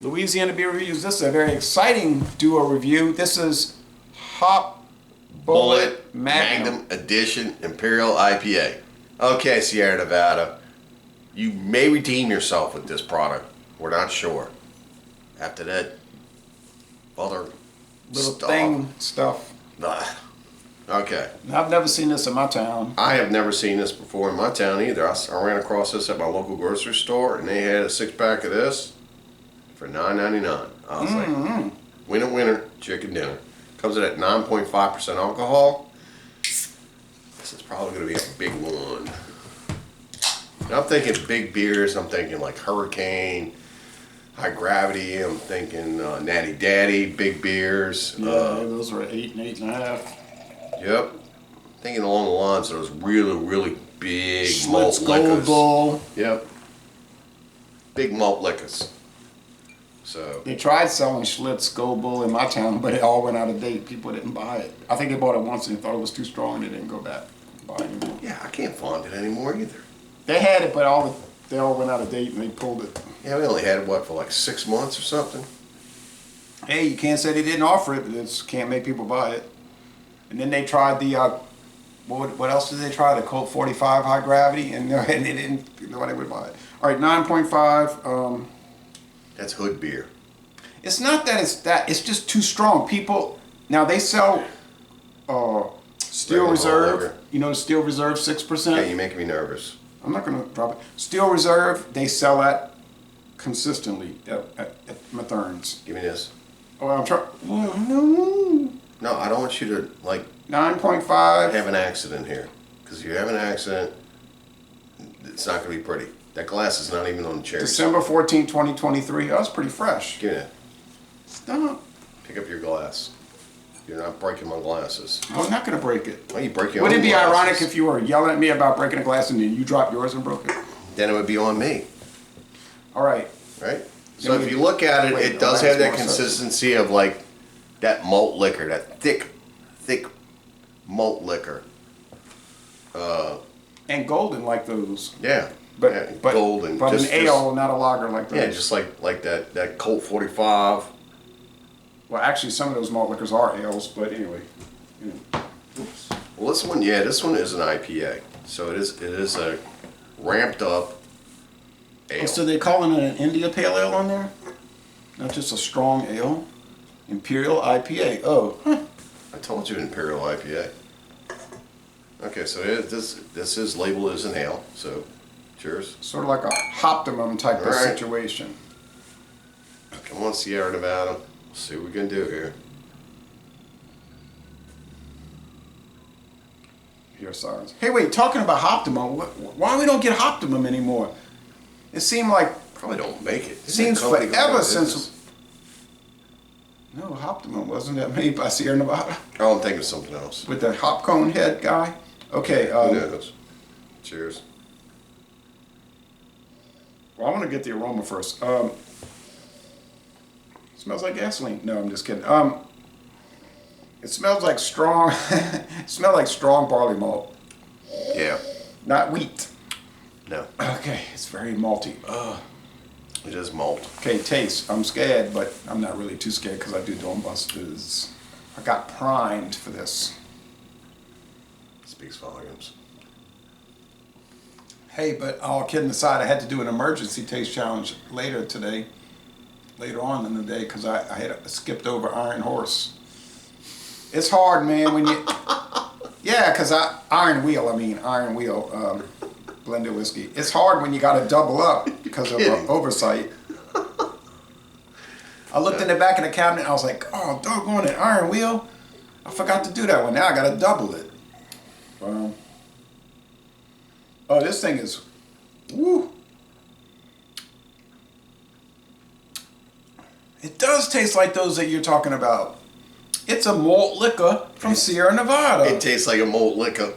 Louisiana Beer Reviews. This is a very exciting duo review. This is Hop Bullet Magnum Edition Imperial IPA. Okay, Sierra Nevada, you may redeem yourself with this product. We're not sure. After that, other little stuff. stuff. Nah. Okay. I've never seen this in my town. I have never seen this before in my town either. I ran across this at my local grocery store, and they had a 6-pack of this for $9.99. I was like, winner, winner, chicken dinner. Comes in at 9.5% alcohol. This is probably going to be a big one. And I'm thinking big beers. I'm thinking like Hurricane, High Gravity. I'm thinking Natty Daddy, big beers. Yeah, those are 8 and 8.5. Yep. Thinking along the lines of those really, really big Schlitz malt liquors. Gold. Yep. Big malt liquors. So they tried selling Schlitz Gold Bull in my town, but it all went out of date. People didn't buy it. I think they bought it once and they thought it was too strong and they didn't go back and buy it anymore. Yeah, I can't find it anymore either. They had it, but they all went out of date and they pulled it. Yeah, we only had it, what, for like 6 months or something? Hey, you can't say they didn't offer it, but it can't make people buy it. And then they tried the, what else did they try? The Colt 45 High Gravity, and they didn't, nobody would buy it. All right, 9.5. That's hood beer. It's not that it's just too strong. People, now they sell Steel Reserve, you know the Steel Reserve 6%? Yeah, you're making me nervous. I'm not going to drop it. Steel Reserve, they sell that consistently at Mathern's. Give me this. Oh, I'm trying, no. No, I don't want you to, like, 9.5. have an accident here. Because if you have an accident, it's not going to be pretty. That glass is not even on the chair. December 14, 2023. Oh, that's pretty fresh. Give me that. Stop. Pick up your glass. You're not breaking my glasses. I'm not going to break it. Why you break your Would own it be glasses? ironic if you were yelling at me about breaking a glass and then you dropped yours and broke it? Then it would be on me. All right. Right? So if you look at it, it does have that consistency of like that malt liquor, that thick malt liquor. And golden like those. Yeah. But, yeah, but, golden. but an ale, not a lager like those. Yeah, just like that Colt 45. Well, actually, some of those malt liquors are ales, but anyway. Oops. Well, this one is an IPA. So it is a ramped up ale. Oh, so they're calling it an India Pale Ale on there? Not just a strong ale? Imperial IPA. Oh, huh. I told you Imperial IPA. Okay, so this is labeled as an ale. So cheers. Sort of like a Hoptimum type of situation. Come on, Sierra Nevada. Let's see what we can do here. Your sirens. Hey, wait, talking about Hoptimum, why we don't get Hoptimum anymore? It seemed like... Probably don't make it. It seems forever since... No, Hoptimum wasn't that made by Sierra Nevada? Oh, I'm thinking of something else. With the hop cone head guy? Okay. Who knows? Cheers. Well, I want to get the aroma first. Smells like gasoline. No, I'm just kidding. It smells like strong. It smells like strong barley malt. Yeah. Not wheat. No. Okay, it's very malty. It is malt. Okay, taste. I'm scared, but I'm not really too scared because I do Dome Busters. I got primed for this. Speaks volumes. Hey, but all kidding aside, I had to do an emergency taste challenge later on in the day, because I had skipped over Iron Horse. It's hard, man, when you... Yeah, because Iron Wheel blended whiskey. It's hard when you got to double up because of oversight. I looked in the back of the cabinet and I was like, oh, doggone it, Iron Wheel. I forgot to do that one. Now I got to double it. Oh, this thing is... Woo. It does taste like those that you're talking about. It's a malt liquor from Sierra Nevada. It tastes like a malt liquor.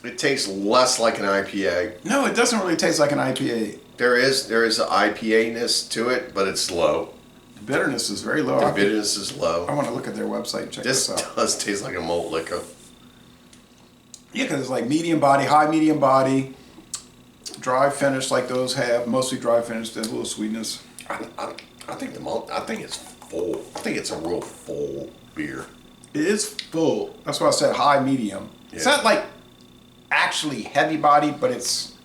It tastes less like an IPA. No, it doesn't really taste like an IPA. There is an IPA-ness to it, but it's low. The bitterness is very low. The bitterness is low. I want to look at their website and check this out. This does taste like a malt liquor. Yeah, because it's like medium body, high medium body, dry finish like those have. Mostly dry finish. There's a little sweetness. I think the malt. I think it's full. I think it's a real full beer. It is full. That's why I said high medium. Yeah. It's not like actually heavy bodied, but it's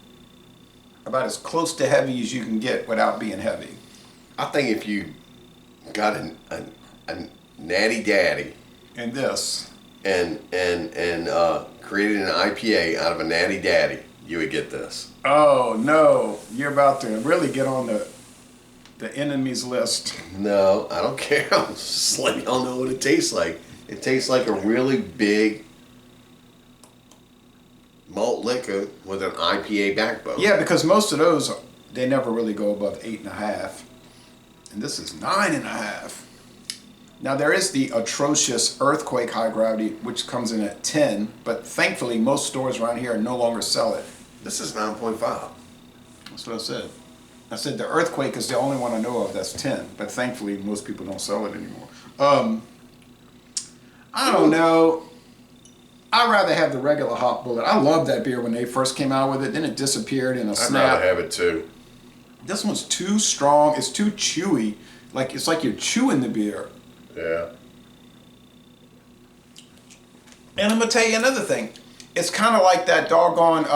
about as close to heavy as you can get without being heavy. I think if you got a natty daddy And this, and created an IPA out of a natty daddy, you would get this. oh no, you're about to really get on the enemies list. No, I don't care. I'm just letting y'all know what it tastes like. It tastes like a really big malt liquor with an IPA backbone. Yeah, because most of those, they never really go above 8.5. And this is 9.5. Now there is the atrocious Earthquake High Gravity, which comes in at 10, but thankfully most stores around here no longer sell it. This is 9.5. That's what I said. I said the Earthquake is the only one I know of that's 10, but thankfully most people don't sell it anymore. I don't know. I'd rather have the regular Hop Bullet. I loved that beer when they first came out with it. Then it disappeared in a I'd snap. rather have it too. This one's too strong. It's too chewy. Like it's like you're chewing the beer. Yeah. And I'm gonna tell you another thing. It's kind of like that doggone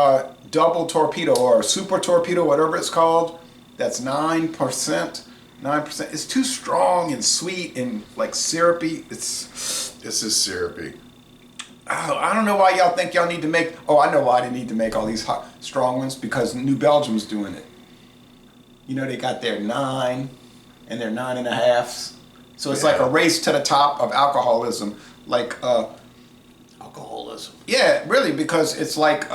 double torpedo or super torpedo, whatever it's called. That's 9%. 9%. It's too strong and sweet and like syrupy. This is syrupy. Oh, I don't know why y'all think y'all need to make. Oh, I know why they need to make all these hot, strong ones, because New Belgium's doing it. You know, they got their 9 and their 9.5s. So it's like a race to the top of alcoholism. Like, alcoholism. yeah, really, because it's like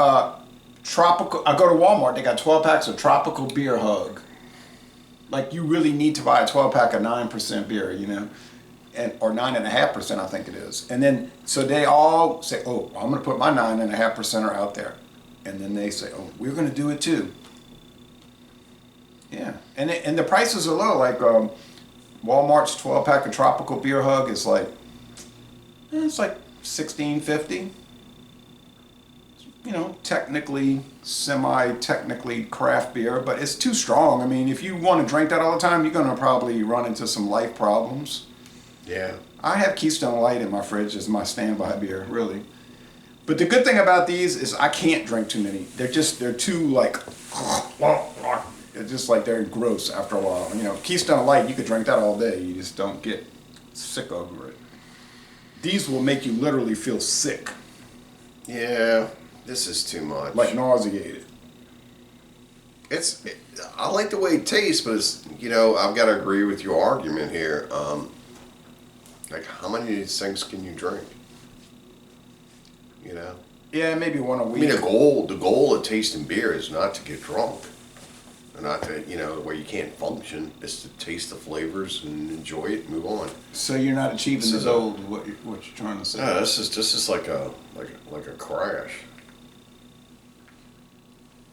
tropical. I go to Walmart, they got 12 packs of tropical beer hug. Like, you really need to buy a 12 pack of 9% beer, you know, or 9.5%, I think it is. And then, so they all say, oh, I'm going to put my 9.5%er out there. And then they say, oh, we're going to do it too. Yeah, and the prices are low. Like Walmart's 12 pack of tropical beer hug is like, it's like $16.50. You know, technically, semi-technically craft beer, but it's too strong. I mean, if you want to drink that all the time, you're going to probably run into some life problems. Yeah. I have Keystone Light in my fridge as my standby beer, really. But the good thing about these is I can't drink too many. They're too like, it's just like they're gross after a while. You know, Keystone Light, you could drink that all day. You just don't get sick over it. These will make you literally feel sick. Yeah. This is too much. Like nauseated. I like the way it tastes, but it's, you know, I've got to agree with your argument here. Like, how many of these things can you drink? You know? Yeah, maybe one a week. I mean, the goal of tasting beer is not to get drunk. Or not to, you know, where you can't function. It's to taste the flavors and enjoy it and move on. So you're not achieving the goal of what you're trying to say. No, this is like a crash.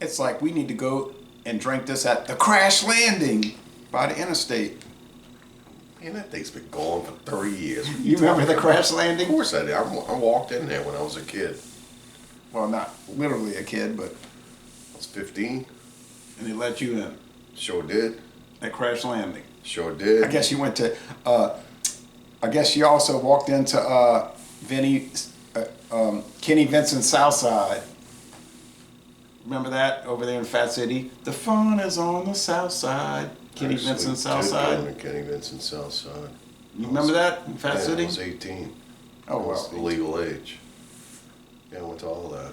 It's like we need to go and drink this at the Crash Landing by the interstate. Man, that thing's been gone for 30 years. You remember the Crash Of Landing? course I did. I walked in there when I was a kid. Well, not literally a kid, but I was 15. and they let you in Sure did. at Crash Landing. Sure did. I guess you went to. I guess you also walked into Kenny Vincent's Southside. Remember that over there in Fat City? The fun is on the South Side. Kenny Vincent's Southside. Kenny Vincent's Southside. You remember that in Fat City? I was 18. Oh, I was well. the legal age. Yeah, I went to all that.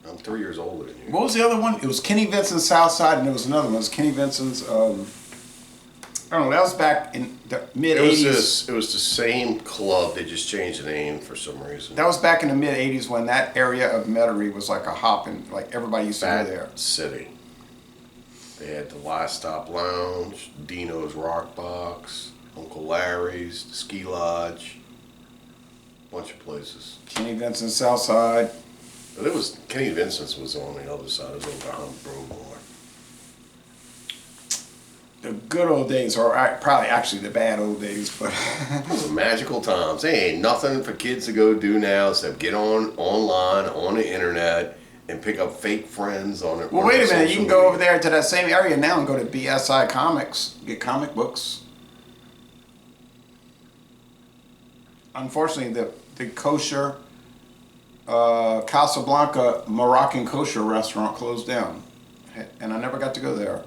I'm 3 years older than you. What was the other one? It was Kenny Vincent's Southside, and there was another one. It was Kenny Vincent's. I don't know. That was back in the mid '80s. It was the same club. They just changed the name for some reason. That was back in the mid '80s when that area of Metairie was like a hop, and like everybody used to go there. City. They had the Last Stop Lounge, Dino's Rock Box, Uncle Larry's, the Ski Lodge, bunch of places. Kenny Vincent's Southside. But it was Kenny Vincent's was on the other side. It was over behind the Brewing. The good old days, or probably actually the bad old days, but Those were magical times. There ain't nothing for kids to go do now except get online on the internet and pick up fake friends on it. Well, wait a minute. You can go over there to that same area now and go to BSI Comics, get comic books. Unfortunately, the kosher Casablanca Moroccan kosher restaurant closed down, and I never got to go there.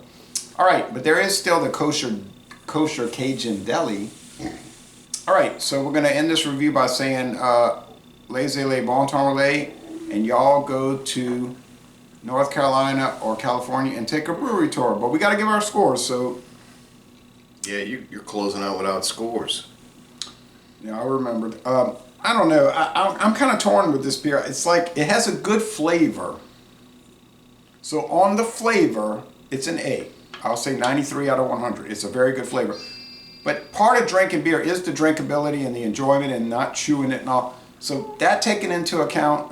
All right, but there is still the kosher Cajun deli. All right, so we're going to end this review by saying laissez-les bon temps relais, and y'all go to North Carolina or California and take a brewery tour. But we got to give our scores, so... Yeah, you're closing out without scores. Yeah, I remembered. I don't know. I'm kind of torn with this beer. It's like, it has a good flavor. So on the flavor, it's an A. I'll say 93 out of 100. It's a very good flavor. But part of drinking beer is the drinkability and the enjoyment and not chewing it and all. So that taken into account,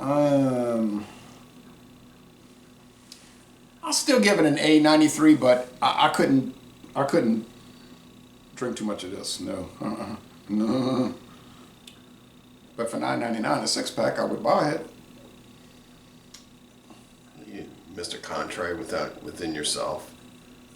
I'll still give it an A, 93, but I couldn't drink too much of this. No. No. But for $9.99 a six-pack, I would buy it. You missed a contract within yourself.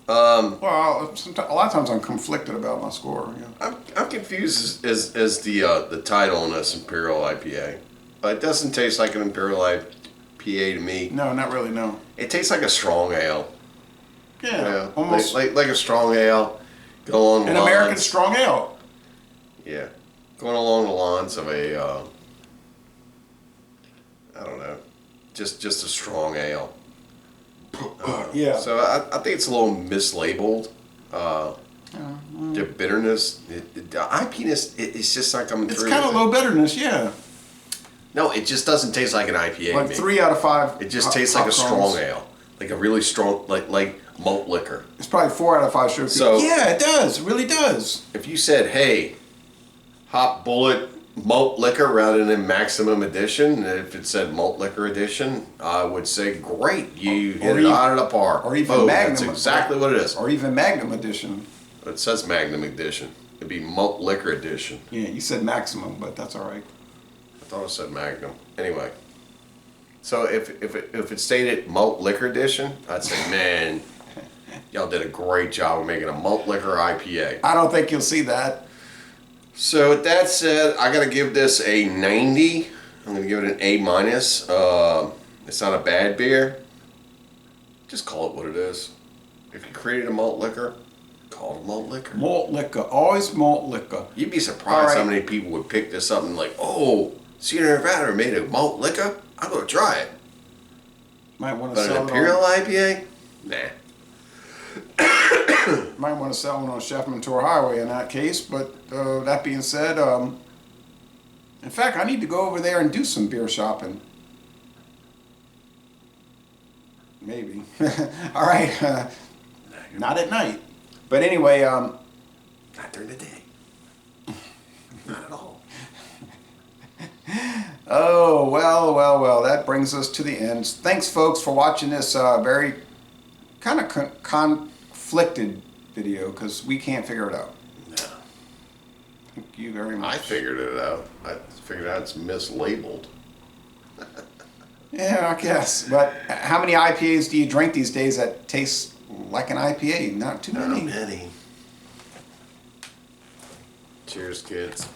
Well, a lot of times I'm conflicted about my score. Yeah. I'm confused as the title on this Imperial IPA. It doesn't taste like an Imperial IPA to me. No, not really. No. It tastes like a strong ale. Yeah, You know, almost like a strong ale. Go along an the American lines. strong ale. Yeah, going along the lines of a I don't know, just a strong ale. Yeah. So I think it's a little mislabeled. The bitterness, the IPA-ness, it's just not coming It's through. kind of low bitterness, yeah. No, it just doesn't taste like an IPA. Like to me. 3 out of 5. It just tastes like a strong ale, like a really strong, like malt liquor. It's probably 4 out of 5 sugar. So- yeah, it does. It really does. If you said, "Hey, Hop Bullet malt liquor" rather than Maximum Edition, if it said malt liquor edition, I would say, "Great, you hit it out of the park." Or even Magnum. That's exactly what it is. Or even Magnum edition. It says Magnum Edition. It'd be malt liquor edition. Yeah, you said maximum, but that's all right. I thought it said Magnum. Anyway, so if it stated malt liquor edition, I'd say, man, y'all did a great job of making a malt liquor IPA. I don't think you'll see that. So with that said, I gotta give this a 90. I'm gonna give it an A minus. It's not a bad beer. Just call it what it is. If you created a malt liquor, call it malt liquor. Malt liquor. Always malt liquor. You'd be surprised All right. how many people would pick this up and like, oh, Sierra Nevada made a malt liquor? I'm gonna try it. Might want to But sell an Imperial it IPA? Nah. on, might want to sell it on Chefman Tour Highway in that case. But that being said, in fact, I need to go over there and do some beer shopping. Maybe. All right. Not at night. But anyway, Not during the day. Not at all. oh, well, that brings us to the end. Thanks, folks, for watching this very kind of conflicted video because we can't figure it out. No. Thank you very much. I figured it out. I figured out it's mislabeled. Yeah, I guess. But how many IPAs do you drink these days that taste like an IPA? Not too many. Not many. Cheers, kids.